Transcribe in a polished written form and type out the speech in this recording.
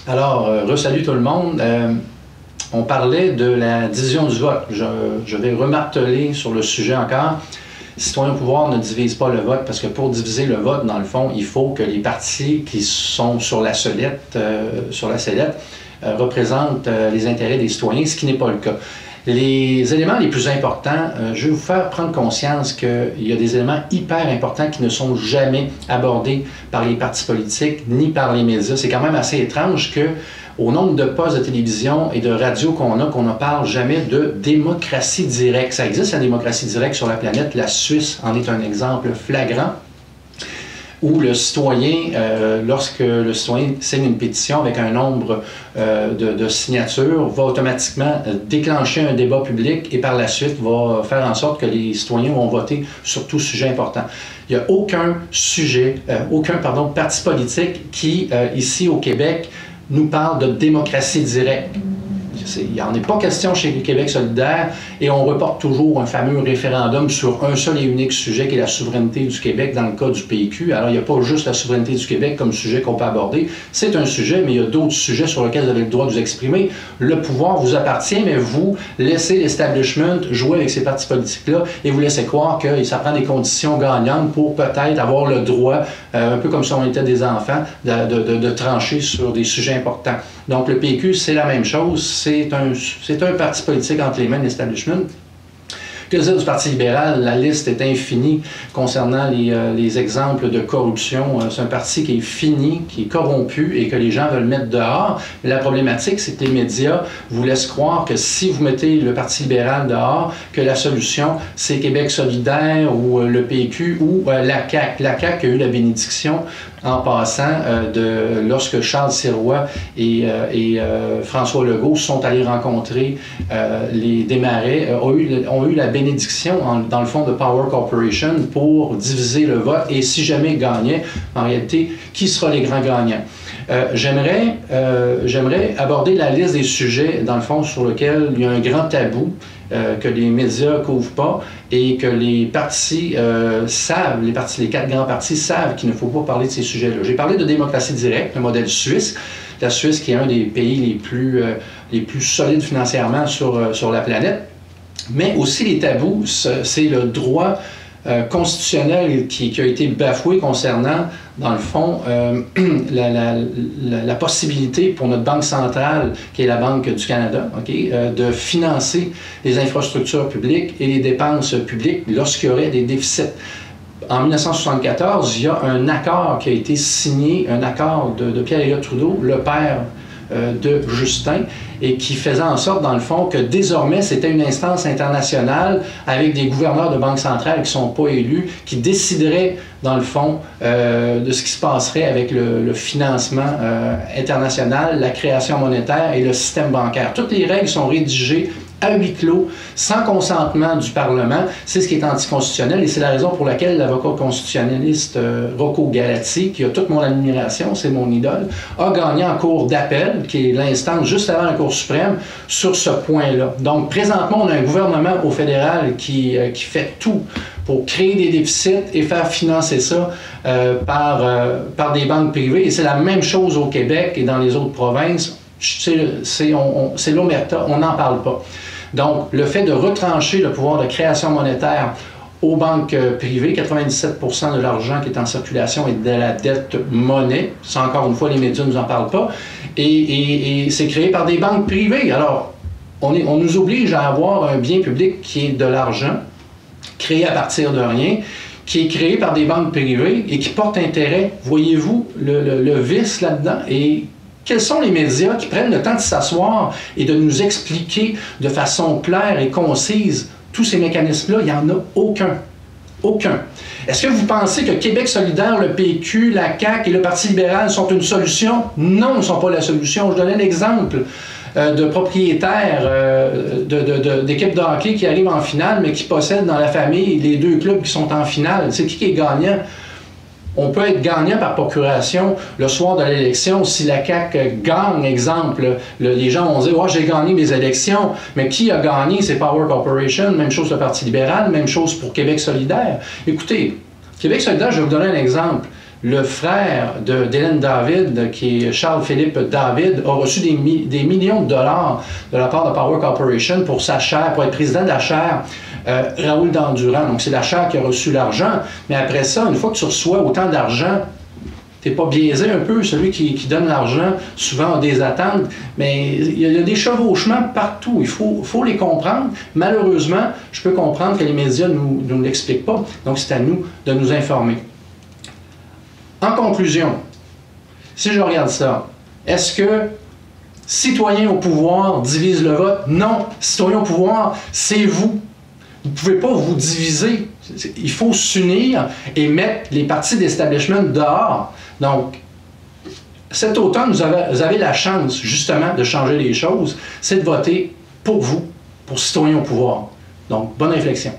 Alors, re-salut tout le monde. On parlait de la division du vote. Je vais remarteler sur le sujet encore. Citoyens au pouvoir ne divise pas le vote parce que pour diviser le vote, dans le fond, il faut que les partis qui sont sur la sellette, représentent les intérêts des citoyens, ce qui n'est pas le cas. Les éléments les plus importants, je vais vous faire prendre conscience qu'il y a des éléments hyper importants qui ne sont jamais abordés par les partis politiques ni par les médias. C'est quand même assez étrange que, au nombre de postes de télévision et de radio qu'on ne parle jamais de démocratie directe. Ça existe la démocratie directe sur la planète. La Suisse en est un exemple flagrant, où le citoyen, lorsque le citoyen signe une pétition avec un nombre de signatures, va automatiquement déclencher un débat public et par la suite va faire en sorte que les citoyens vont voter sur tout sujet important. Il n'y a aucun parti politique qui, ici au Québec, nous parle de démocratie directe. Il n'y en est pas question chez Québec solidaire et on reporte toujours un fameux référendum sur un seul et unique sujet qui est la souveraineté du Québec dans le cas du PQ. Alors, il n'y a pas juste la souveraineté du Québec comme sujet qu'on peut aborder. C'est un sujet, mais il y a d'autres sujets sur lesquels vous avez le droit de vous exprimer. Le pouvoir vous appartient, mais vous laissez l'establishment jouer avec ces partis politiques-là et vous laissez croire que ça prend des conditions gagnantes pour peut-être avoir le droit, un peu comme si on était des enfants, de trancher sur des sujets importants. Donc, le PQ, c'est la même chose. C'est un parti politique entre les mains de l'establishment. Que dire du Parti libéral? La liste est infinie concernant les exemples de corruption. C'est un parti qui est fini, qui est corrompu et que les gens veulent mettre dehors. Mais la problématique, c'est que les médias vous laissent croire que si vous mettez le Parti libéral dehors, que la solution, c'est Québec solidaire ou le PQ ou la CAQ. La CAQ a eu la bénédiction en passant, lorsque Charles Sirois et François Legault sont allés rencontrer les Desmarais, ont eu la bénédiction, dans le fond, de Power Corporation pour diviser le vote et si jamais ils gagnaient, en réalité, qui sera les grands gagnants? J'aimerais aborder la liste des sujets, dans le fond, sur lesquels il y a un grand tabou, que les médias ne couvrent pas et que les partis savent, les quatre grands partis savent qu'il ne faut pas parler de ces sujets-là. J'ai parlé de démocratie directe, le modèle suisse. La Suisse qui est un des pays les plus solides financièrement sur la planète. Mais aussi les tabous, c'est le droit constitutionnel qui a été bafoué concernant, dans le fond, la possibilité pour notre banque centrale, qui est la Banque du Canada, de financer les infrastructures publiques et les dépenses publiques lorsqu'il y aurait des déficits. En 1974, il y a un accord qui a été signé, un accord de Pierre-Éliott Trudeau, le père de Justin, et qui faisait en sorte, dans le fond, que désormais, c'était une instance internationale avec des gouverneurs de banques centrales qui ne sont pas élus, qui décideraient, dans le fond, de ce qui se passerait avec le financement international, la création monétaire et le système bancaire. Toutes les règles sont rédigées à huis clos, sans consentement du Parlement. C'est ce qui est anticonstitutionnel et c'est la raison pour laquelle l'avocat constitutionnaliste Rocco Galati, qui a toute mon admiration, c'est mon idole, a gagné en cour d'appel, qui est l'instance juste avant la Cour suprême, sur ce point-là. Donc, présentement, on a un gouvernement au fédéral qui fait tout pour créer des déficits et faire financer ça par des banques privées. Et c'est la même chose au Québec et dans les autres provinces. C'est l'omerta, on n'en parle pas. Donc, le fait de retrancher le pouvoir de création monétaire aux banques privées, 97% de l'argent qui est en circulation est de la dette monnaie, ça encore une fois, les médias ne nous en parlent pas, et c'est créé par des banques privées. Alors, on nous oblige à avoir un bien public qui est de l'argent, créé à partir de rien, qui est créé par des banques privées et qui porte intérêt. Voyez-vous le vice là-dedans? Et quels sont les médias qui prennent le temps de s'asseoir et de nous expliquer de façon claire et concise tous ces mécanismes-là? Il n'y en a aucun. Aucun. Est-ce que vous pensez que Québec solidaire, le PQ, la CAQ et le Parti libéral sont une solution? Non, ils ne sont pas la solution. Je donnais l'exemple de propriétaires d'équipes de hockey qui arrivent en finale, mais qui possèdent dans la famille les deux clubs qui sont en finale. C'est qui est gagnant? On peut être gagnant par procuration le soir de l'élection si la CAQ gagne, exemple. Les gens vont dire « Oh, j'ai gagné mes élections », mais qui a gagné? C'est Power Corporation, même chose le Parti libéral, même chose pour Québec solidaire. Écoutez, Québec solidaire, je vais vous donner un exemple. le frère d'Hélène David, qui est Charles-Philippe David, a reçu des millions de dollars de la part de Power Corporation pour sa chaire, pour être président de la chaire Raoul d'Endurant. Donc, c'est la chaire qui a reçu l'argent. Mais après ça, une fois que tu reçois autant d'argent, t'es pas biaisé un peu? Celui qui donne l'argent, souvent a des attentes, mais il y a des chevauchements partout. Il faut les comprendre. Malheureusement, je peux comprendre que les médias ne nous l'expliquent pas. Donc, c'est à nous de nous informer. En conclusion, si je regarde ça, est-ce que citoyens au pouvoir divise le vote? Non. Citoyens au pouvoir, c'est vous. Vous ne pouvez pas vous diviser. Il faut s'unir et mettre les partis d'establishment dehors. Donc, cet automne, vous avez la chance, justement, de changer les choses. C'est de voter pour vous, pour citoyens au pouvoir. Donc, bonne réflexion.